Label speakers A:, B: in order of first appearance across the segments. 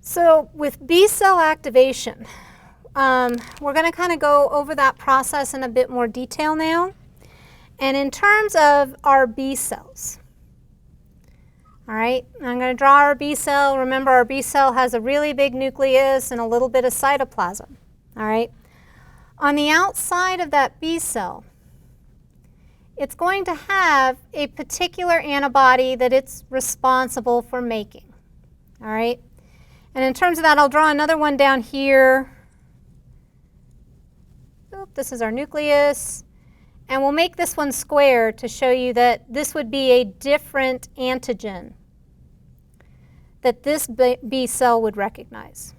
A: So with B cell activation, we're going to kind of go over that process in a bit more detail now. And in terms of our B cells, all right, I'm going to draw our B cell. Remember, our B cell has a really big nucleus and a little bit of cytoplasm, all right? On the outside of that B cell, it's going to have a particular antibody that it's responsible for making, all right? And in terms of that, I'll draw another one down here. Oop, this is our nucleus. And we'll make this one square to show you that this would be a different antigen that this B cell would recognize.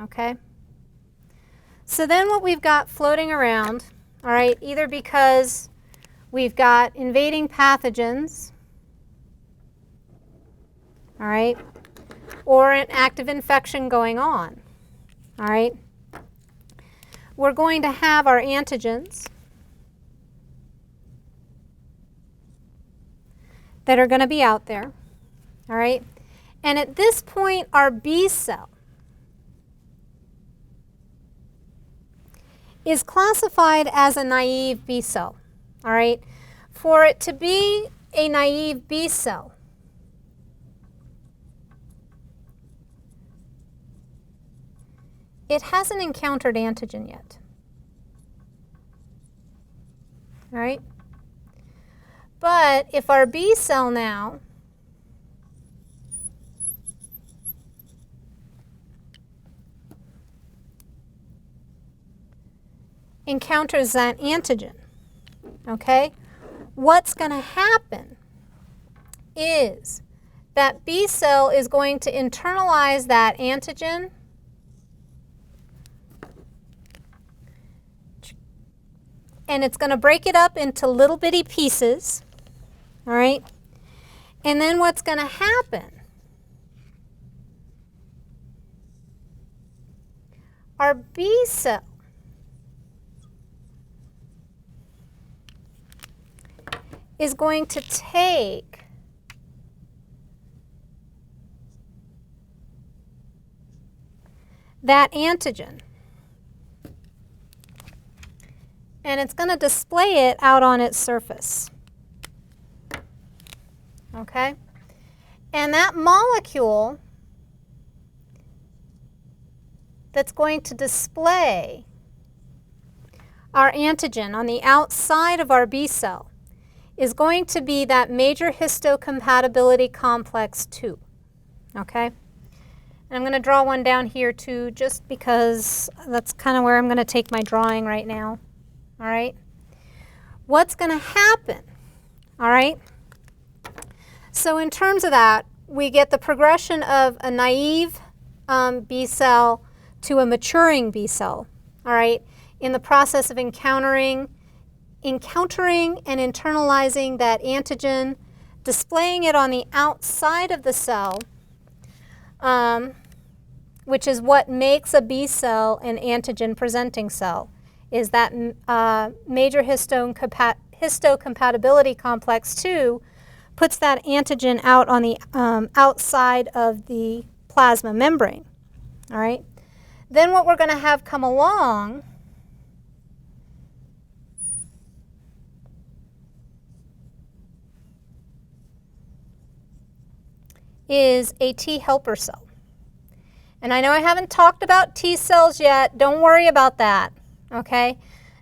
A: Okay? So then what we've got floating around, all right, either because we've got invading pathogens, all right, or an active infection going on, all right, we're going to have our antigens that are going to be out there, all right, and at this point our B cell is classified as a naive B cell, all right. For it to be a naive B cell, it hasn't encountered antigen yet, all right? But if our B cell now encounters that antigen, okay, what's going to happen is that B cell is going to internalize that antigen and it's going to break it up into little bitty pieces, all right? And then what's going to happen, our B cell is going to take that antigen and it's going to display it out on its surface, okay? And that molecule that's going to display our antigen on the outside of our B cell is going to be that major histocompatibility complex 2, okay? And I'm going to draw one down here too, just because that's kind of where I'm going to take my drawing right now. All right, what's going to happen, all right? So in terms of that, we get the progression of a naive B cell to a maturing B cell, all right, in the process of encountering and internalizing that antigen, displaying it on the outside of the cell, which is what makes a B cell an antigen-presenting cell, is that major histocompatibility complex 2 puts that antigen out on the outside of the plasma membrane, all right? Then what we're going to have come along is a T helper cell. And I know I haven't talked about T cells yet. Don't worry about that. Okay,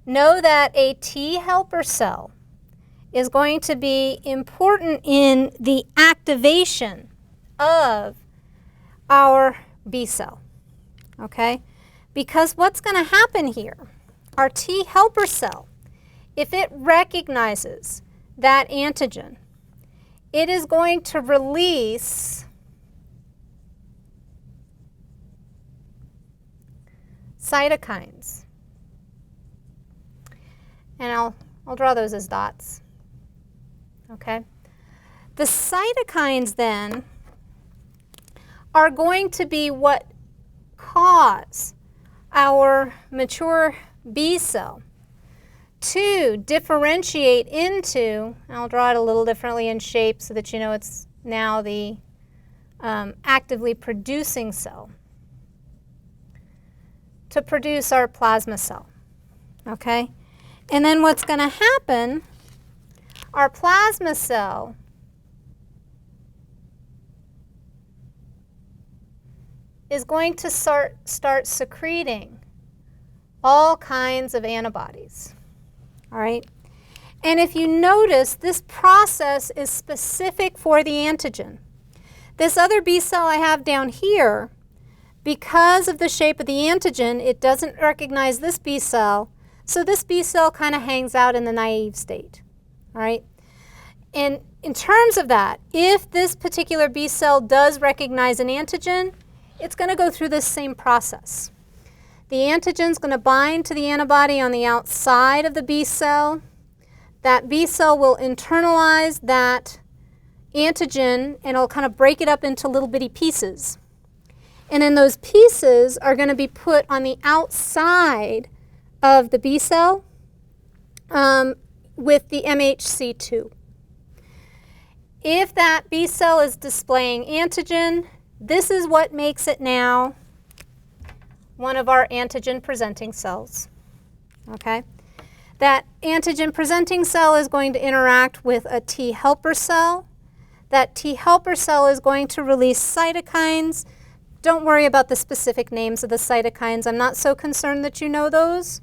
A: know that a T helper cell is going to be important in the activation of our B cell, okay? Because what's going to happen here, our T helper cell, if it recognizes that antigen, it is going to release cytokines. And I'll draw those as dots, okay? The cytokines then are going to be what cause our mature B cell to differentiate into, and I'll draw it a little differently in shape so that you know it's now the actively producing cell to produce our plasma cell, okay? And then what's going to happen, our plasma cell is going to start secreting all kinds of antibodies, all right? And if you notice, this process is specific for the antigen. This other B cell I have down here, because of the shape of the antigen, it doesn't recognize this B cell, so this B cell kind of hangs out in the naive state, all right? And in terms of that, if this particular B cell does recognize an antigen, it's going to go through this same process. The antigen is going to bind to the antibody on the outside of the B cell. That B cell will internalize that antigen and it'll kind of break it up into little bitty pieces. And then those pieces are going to be put on the outside of the B cell with the MHC2. If that B cell is displaying antigen, this is what makes it now one of our antigen-presenting cells, okay? That antigen-presenting cell is going to interact with a T helper cell. That T helper cell is going to release cytokines. Don't worry about the specific names of the cytokines. I'm not so concerned that you know those.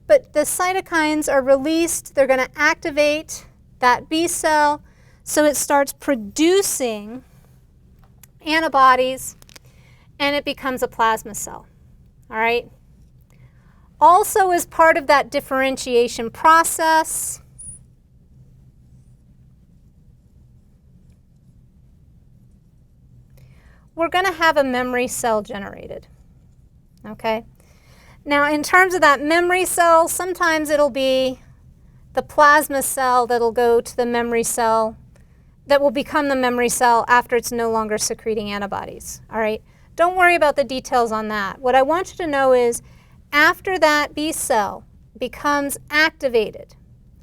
A: But the cytokines are released. They're going to activate that B cell so it starts producing antibodies and it becomes a plasma cell. All right? Also, as part of that differentiation process, we're going to have a memory cell generated, okay? Now, in terms of that memory cell, sometimes it'll be the plasma cell that'll go to the memory cell that will become the memory cell after it's no longer secreting antibodies, all right? Don't worry about the details on that. What I want you to know is after that B cell becomes activated,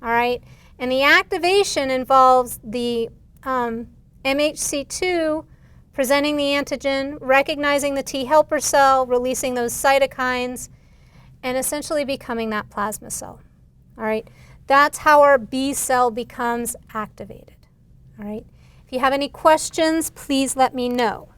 A: all right? And the activation involves the MHC2 presenting the antigen, recognizing the T helper cell, releasing those cytokines, and essentially becoming that plasma cell, all right? That's how our B cell becomes activated, all right? If you have any questions, please let me know.